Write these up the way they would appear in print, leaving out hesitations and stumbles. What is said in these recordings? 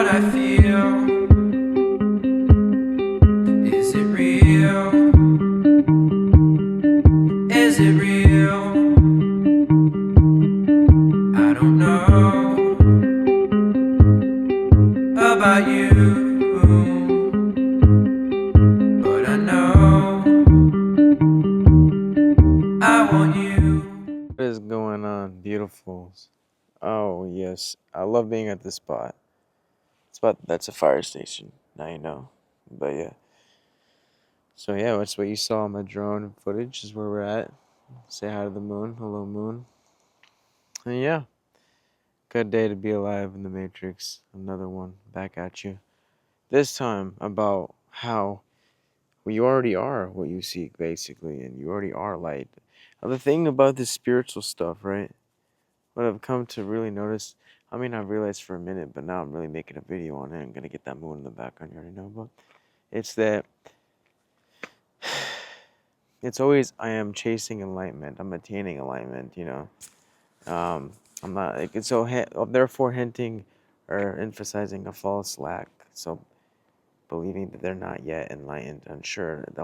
what I feel. Is it real? Is it real? I don't know about you, but I know I want you. What is going on, beautifuls? Oh, yes. I love being at this spot that's a fire station. Now you know. But yeah. So yeah, that's what you saw on my drone footage is where we're at. Say hi to the moon. Hello, moon. And yeah, good day to be alive in the Matrix. Another one back at you. This time about how you already are what you seek, basically, and you already are light. Now, the thing about this spiritual stuff, right? What I've come to really notice, I mean, I've realized for a minute, but now I'm really making a video on it. I'm gonna get that moon in the background, you already know, but it's that it's always I am chasing enlightenment. I'm attaining enlightenment, you know. I'm not like it's so therefore hinting or emphasizing a false lack. So believing that they're not yet enlightened, unsure. It's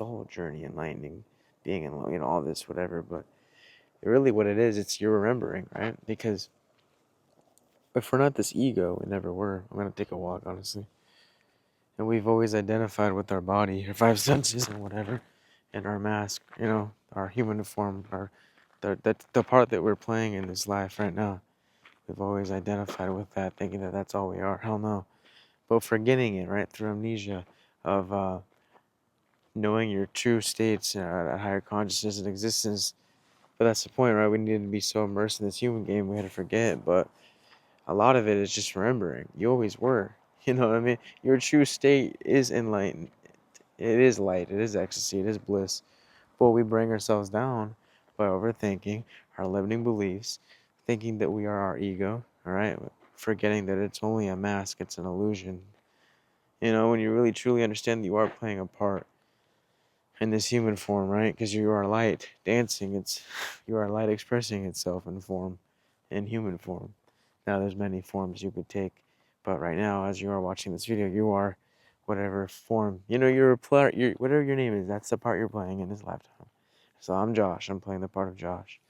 a whole journey, enlightening, being enlightened, you know, all this, whatever. But really, what it is, it's you're remembering, right? Because if we're not this ego, we never were. I'm gonna take a walk, honestly. And we've always identified with our body, our five senses, and whatever, and our mask, you know, our human form, the part that we're playing in this life right now. We've always identified with that, thinking that that's all we are. Hell no. But forgetting it, right, through amnesia of knowing your true states, a higher consciousness and existence. But that's the point, right? We needed to be so immersed in this human game, we had to forget. But a lot of it is just remembering. You always were. You know what I mean? Your true state is enlightened. It is light. It is ecstasy. It is bliss. But we bring ourselves down by overthinking our limiting beliefs, thinking that we are our ego, all right? Forgetting that it's only a mask, it's an illusion. You know, when you really truly understand that you are playing a part in this human form, right? Because you are light dancing, you are light expressing itself in form, in human form. Now, there's many forms you could take, but right now, as you are watching this video, you are whatever form. You know, you're a player. You're whatever your name is. That's the part you're playing in this lifetime. So I'm Josh. I'm playing the part of Josh.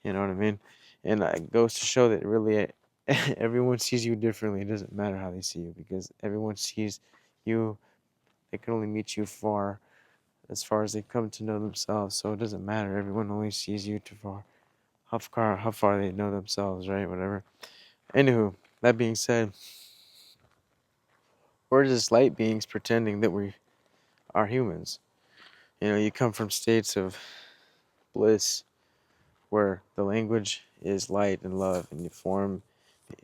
You know what I mean? And it goes to show that really everyone sees you differently. It doesn't matter how they see you because everyone sees you. They can only meet you as far as they come to know themselves. So it doesn't matter. Everyone only sees you too far. How far they know themselves, right? Whatever. Anywho, that being said, we're just light beings pretending that we are humans. You know, you come from states of bliss where the language is light and love, and you form,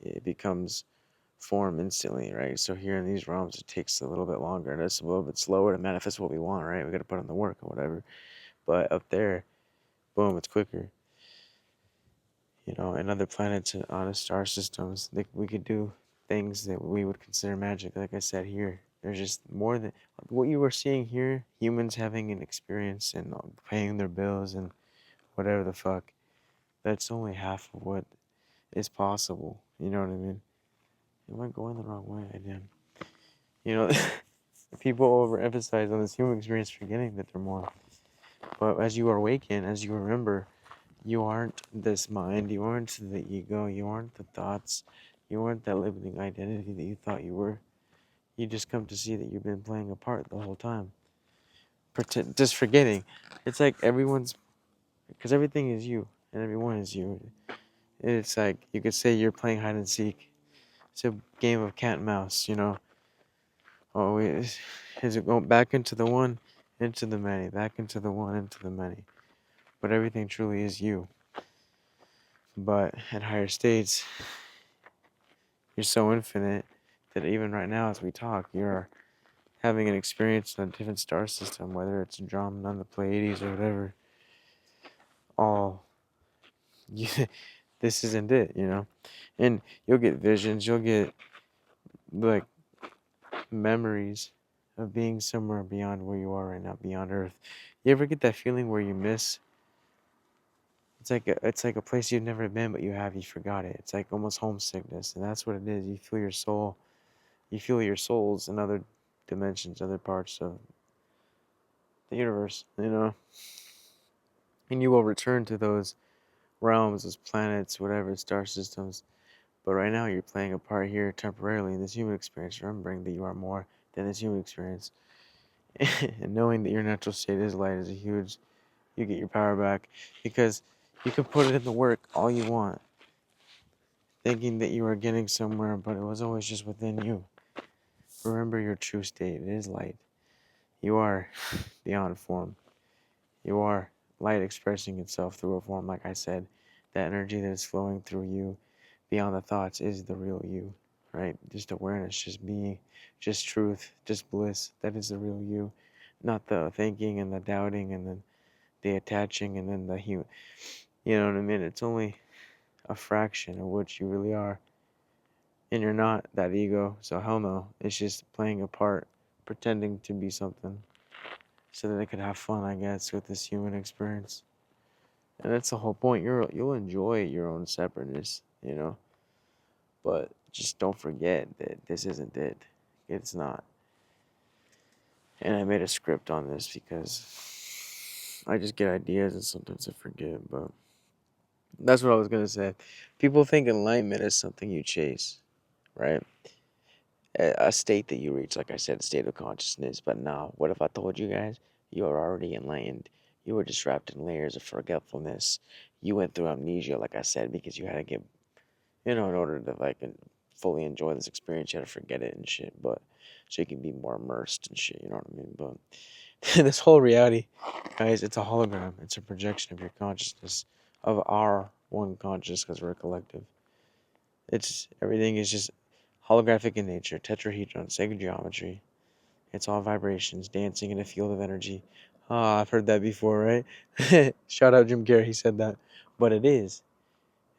it becomes form instantly, right? So here in these realms, it takes a little bit longer, and it's a little bit slower to manifest what we want, right? We got to put in the work or whatever. But up there, boom, it's quicker. You know, in other planets and on star systems, we could do things that we would consider magic. Like I said here, there's just more than what you were seeing here. Humans having an experience and paying their bills and whatever the fuck. That's only half of what is possible. You know what I mean? Am I going the wrong way? I am. You know, people overemphasize on this human experience, forgetting that they're more. But as you awaken, as you remember, you aren't this mind, you aren't the ego, you aren't the thoughts, you aren't that limiting identity that you thought you were. You just come to see that you've been playing a part the whole time. Just forgetting. It's like because everything is you, and everyone is you. It's like you could say you're playing hide and seek. It's a game of cat and mouse, you know. Oh, is it going back into the one, into the many, back into the one, into the many. But everything truly is you. But at higher states, you're so infinite that even right now, as we talk, you're having an experience in a different star system, whether it's Andromeda on the Pleiades or whatever. All, you, this isn't it, you know? And you'll get visions, you'll get like memories of being somewhere beyond where you are right now, beyond Earth. You ever get that feeling where you miss it's like a place you've never been, but you forgot it. It's like almost homesickness, and that's what it is. You feel your souls in other dimensions, other parts of the universe, and you will return to those realms, those planets, whatever, star systems. But right now, you're playing a part here temporarily in this human experience, remembering that you are more than this human experience, and knowing that your natural state is light is a huge. You get your power back because you can put it in the work all you want, thinking that you are getting somewhere, but it was always just within you. Remember your true state. It is light. You are beyond form. You are light expressing itself through a form, like I said. That energy that is flowing through you beyond the thoughts is the real you, right? Just awareness, just being, just truth, just bliss. That is the real you, not the thinking and the doubting and then the attaching and then the human. You know what I mean? It's only a fraction of what you really are. And you're not that ego, so hell no. It's just playing a part, pretending to be something so that I could have fun, I guess, with this human experience. And that's the whole point. You'll enjoy your own separateness. But just don't forget that this isn't it. It's not. And I made a script on this because I just get ideas and sometimes I forget. But that's what I was gonna say. People think enlightenment is something you chase, right? A state that you reach, like I said, a state of consciousness. But now, what if I told you guys you are already enlightened? You were just wrapped in layers of forgetfulness. You went through amnesia, like I said, because you had to get, in order to like fully enjoy this experience, you had to forget it and shit. But so you can be more immersed and shit. You know what I mean? But this whole reality, guys, it's a hologram. It's a projection of your consciousness, of our one conscious, because we're a collective. It's everything is just holographic in nature, tetrahedron, sacred geometry. It's all vibrations dancing in a field of energy. Ah, I've heard that before, right? Shout out Jim Carrey, he said that. But it is.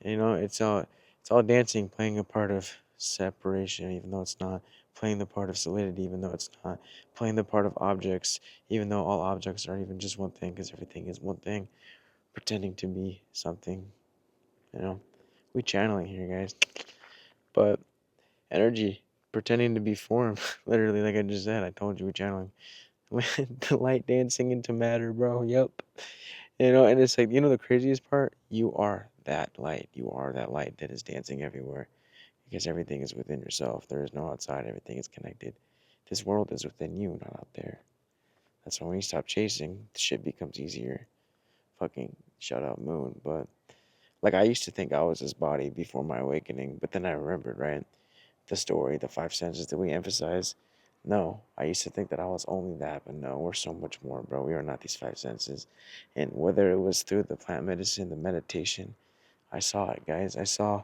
It's all dancing, playing a part of separation, even though it's not, playing the part of solidity, even though it's not, playing the part of objects, even though all objects are even just one thing, because everything is one thing, pretending to be something, you know. We channeling here, guys. But energy, pretending to be form, literally, like I just said, I told you we're channeling. The light dancing into matter, bro. Yup. And it's like, the craziest part? You are that light. You are that light that is dancing everywhere because everything is within yourself. There is no outside. Everything is connected. This world is within you, not out there. That's why when you stop chasing, the shit becomes easier. Fucking shout out moon. But like I used to think I was this body before my awakening, but then I remembered, right? The story, the five senses that we emphasize. No, I used to think that I was only that, but no, we're so much more, bro. We are not these five senses. And whether it was through the plant medicine, the meditation, I saw it, guys. I saw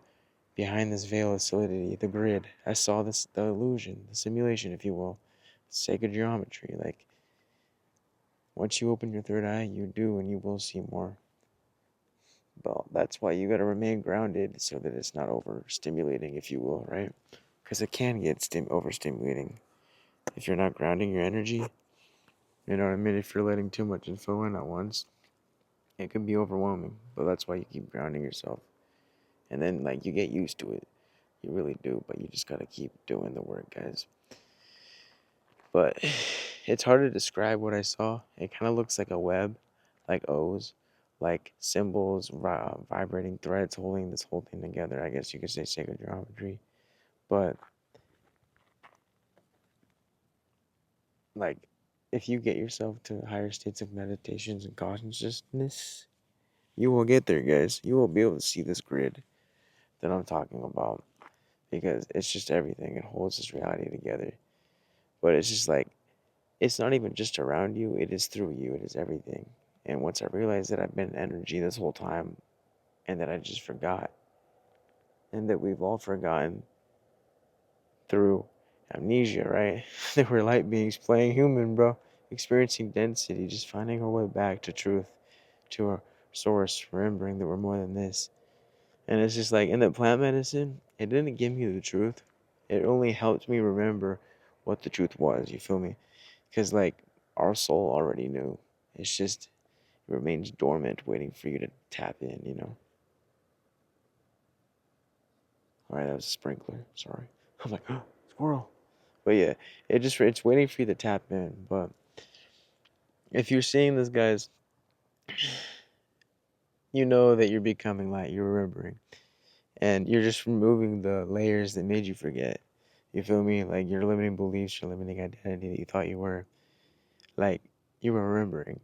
behind this veil of solidity, the grid. I saw the illusion, the simulation, if you will, sacred geometry. Like, once you open your third eye, you do, and you will see more. Well, that's why you gotta remain grounded so that it's not overstimulating, if you will, right? Because it can get overstimulating if you're not grounding your energy. You know what I mean? If you're letting too much info in at once, it can be overwhelming. But that's why you keep grounding yourself. And then, like, you get used to it. You really do. But you just gotta keep doing the work, guys. But it's hard to describe what I saw. It kind of looks like a web, like O's, like symbols, vibrating threads holding this whole thing together. I guess you could say sacred geometry. But, like, if you get yourself to higher states of meditations and consciousness, you will get there, guys. You will be able to see this grid that I'm talking about because it's just everything. It holds this reality together. But it's just like, it's not even just around you, it is through you, it is everything. And once I realized that I've been energy this whole time and that I just forgot, and that we've all forgotten through amnesia, right? That we're light beings playing human, bro. Experiencing density, just finding our way back to truth, to our source, remembering that we're more than this. And it's just like in the plant medicine, it didn't give me the truth. It only helped me remember what the truth was, you feel me? Because, like, our soul already knew. It's just, It remains dormant, waiting for you to tap in, you know. Alright, that was a sprinkler. Sorry. I was like, oh, squirrel. But yeah, it's waiting for you to tap in. But if you're seeing this, guys, you know that you're becoming light. You're remembering, and you're just removing the layers that made you forget. You feel me? Like your limiting beliefs, your limiting identity that you thought you were. Like you were remembering,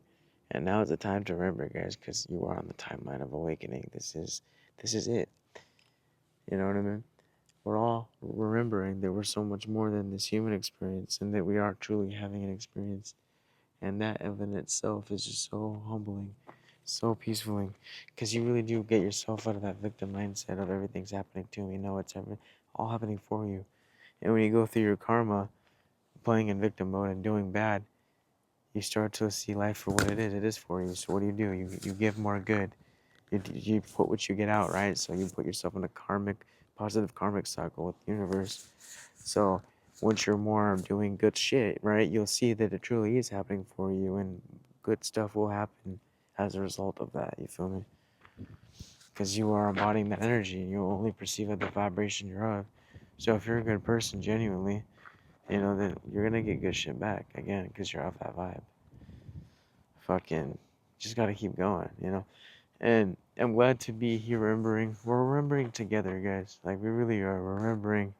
and now is the time to remember, guys, because you are on the timeline of awakening. This is it. You know what I mean? We're all remembering that we're so much more than this human experience, and that we are truly having an experience. And that in itself is just so humbling, so peaceful, because you really do get yourself out of that victim mindset of everything's happening to me. No, it's all happening for you. And when you go through your karma, playing in victim mode and doing bad, you start to see life for what it is. It is for you. So what do? You give more good. You put what you get out, right? So you put yourself in a positive karmic cycle with the universe. So once you're more doing good shit, right, you'll see that it truly is happening for you, and good stuff will happen as a result of that. You feel me? Because you are embodying that energy, and you'll only perceive it the vibration you're of. So if you're a good person, genuinely, you know, then you're gonna get good shit back again, because you're off that vibe. Fucking, just gotta keep going, you know. And I'm glad to be here remembering. We're remembering together, guys. Like we really are remembering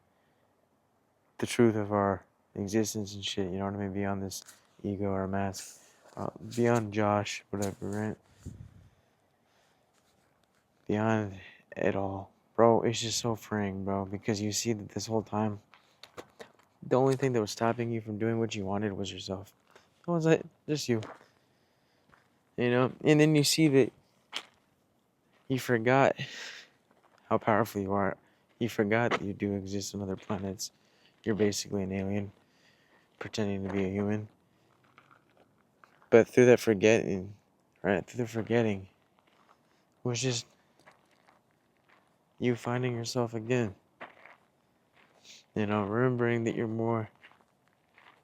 the truth of our existence and shit, you know what I mean? Beyond this ego or mask. Beyond Josh, whatever, right? Beyond it all. Bro, it's just so freeing, bro, because you see that this whole time, the only thing that was stopping you from doing what you wanted was yourself. That was it. Just you. You know? And then you see that you forgot how powerful you are. You forgot that you do exist on other planets. You're basically an alien pretending to be a human. But through that forgetting, right? Through the forgetting was just you finding yourself again. You know, remembering that you're more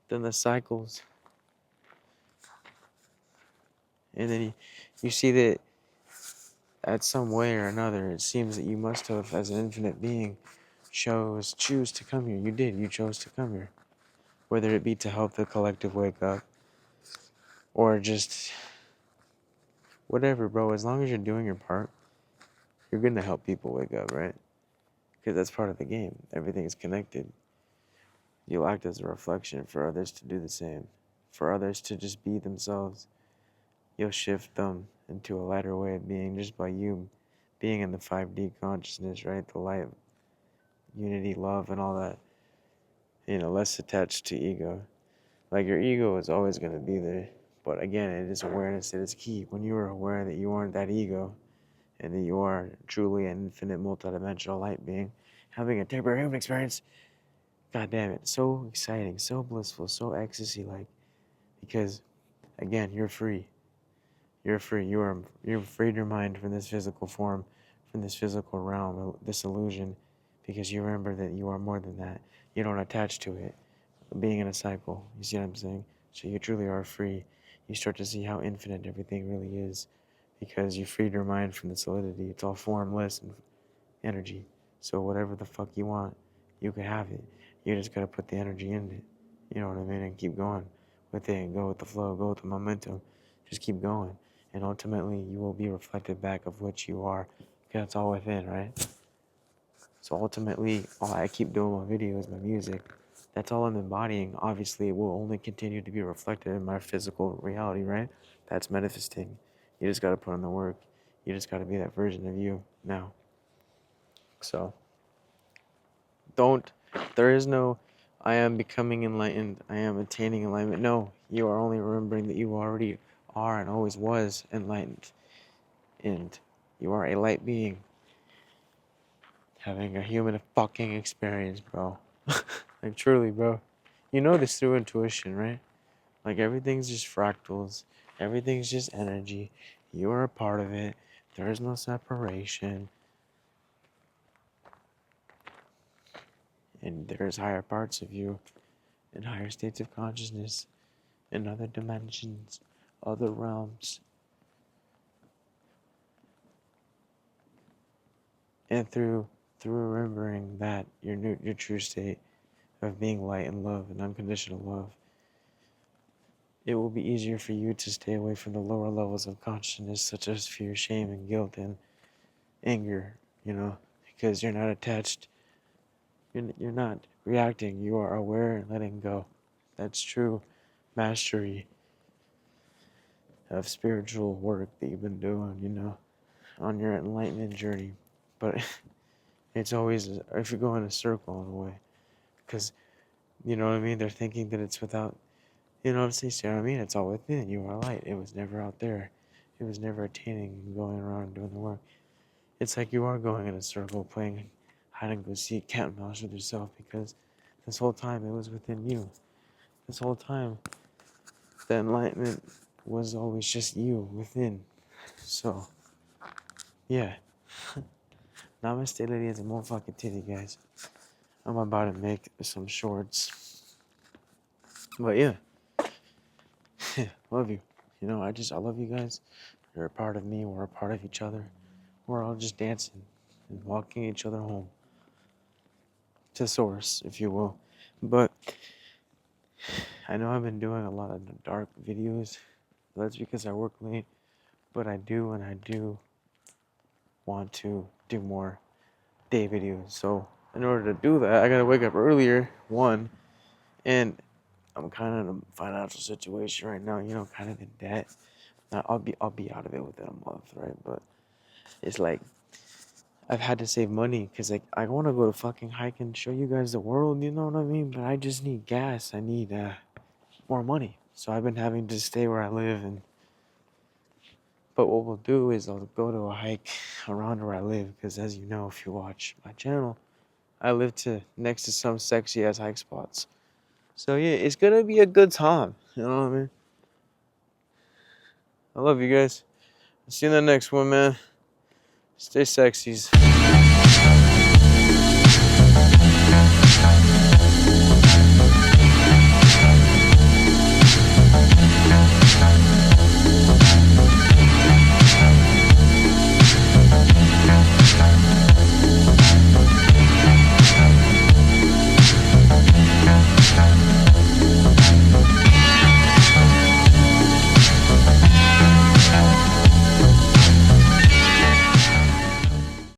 than the cycles. And then you see that at some way or another, it seems that you must have, as an infinite being, choose to come here. You did. You chose to come here. Whether it be to help the collective wake up or just whatever, bro. As long as you're doing your part, you're going to help people wake up, right? Because that's part of the game. Everything is connected. You'll act as a reflection for others to do the same, for others to just be themselves. You'll shift them into a lighter way of being just by you being in the 5D consciousness, right? The light, unity, love, and all that. You know, less attached to ego. Like your ego is always going to be there. But again, it is awareness that is key. When you are aware that you aren't that ego and that you are truly an infinite multidimensional light being, having a temporary human experience, god damn it, so exciting, so blissful, so ecstasy like. Because again, you're free. You're free. You've freed your mind from this physical form, from this physical realm, this illusion, because you remember that you are more than that. You don't attach to it, being in a cycle. You see what I'm saying? So you truly are free. You start to see how infinite everything really is, because you freed your mind from the solidity. It's all formless and energy. So whatever the fuck you want, you can have it. You just gotta put the energy in it. You know what I mean? And keep going with it and go with the flow, go with the momentum. Just keep going. And ultimately you will be reflected back of what you are. Because it's all within, right? So ultimately all I keep doing my videos, my music, that's all I'm embodying. Obviously it will only continue to be reflected in my physical reality, right? That's manifesting. You just gotta put in the work. You just gotta be that version of you now. So don't, there is no, I am becoming enlightened, I am attaining enlightenment. No, you are only remembering that you already are and always was enlightened. And you are a light being having a human fucking experience, bro. Like, truly, bro. You know this through intuition, right? Like, everything's just fractals, everything's just energy. You are a part of it. There is no separation. And there's higher parts of you and higher states of consciousness in other dimensions, other realms. And through remembering that your true state of being light and love and unconditional love, it will be easier for you to stay away from the lower levels of consciousness, such as fear, shame, and guilt, and anger, because you're not attached, you're not reacting, you are aware and letting go. That's true mastery of spiritual work that you've been doing, on your enlightenment journey. But it's always, if you go in a circle in a way, because, you know what I mean, they're thinking that it's without, see, what I mean, it's all within, you are light, it was never out there, it was never attaining and going around doing the work. It's like you are going in a circle playing hide and go seek, cat and mouse with yourself, because this whole time it was within you. This whole time the enlightenment was always just you within. So, yeah. Namaste, ladies, and more fucking titty, guys. I'm about to make some shorts. But yeah. Love you. I love you guys. You're a part of me. We're a part of each other. We're all just dancing and walking each other home. To source, if you will. But I know I've been doing a lot of dark videos. That's because I work late. But I do want to do more day videos. So in order to do that, I gotta wake up earlier, one, and I'm kind of in a financial situation right now, kind of in debt. Now, I'll be out of it within a month, right? But it's like I've had to save money because like I want to go to fucking hike and show you guys the world, you know what I mean? But I just need gas. I need more money. So I've been having to stay where I live, but what we'll do is I'll go to a hike around where I live because as you know, if you watch my channel, I live next to some sexy ass hike spots. So yeah, it's gonna be a good time. You know what I mean? I love you guys. See you in the next one, man. Stay sexies.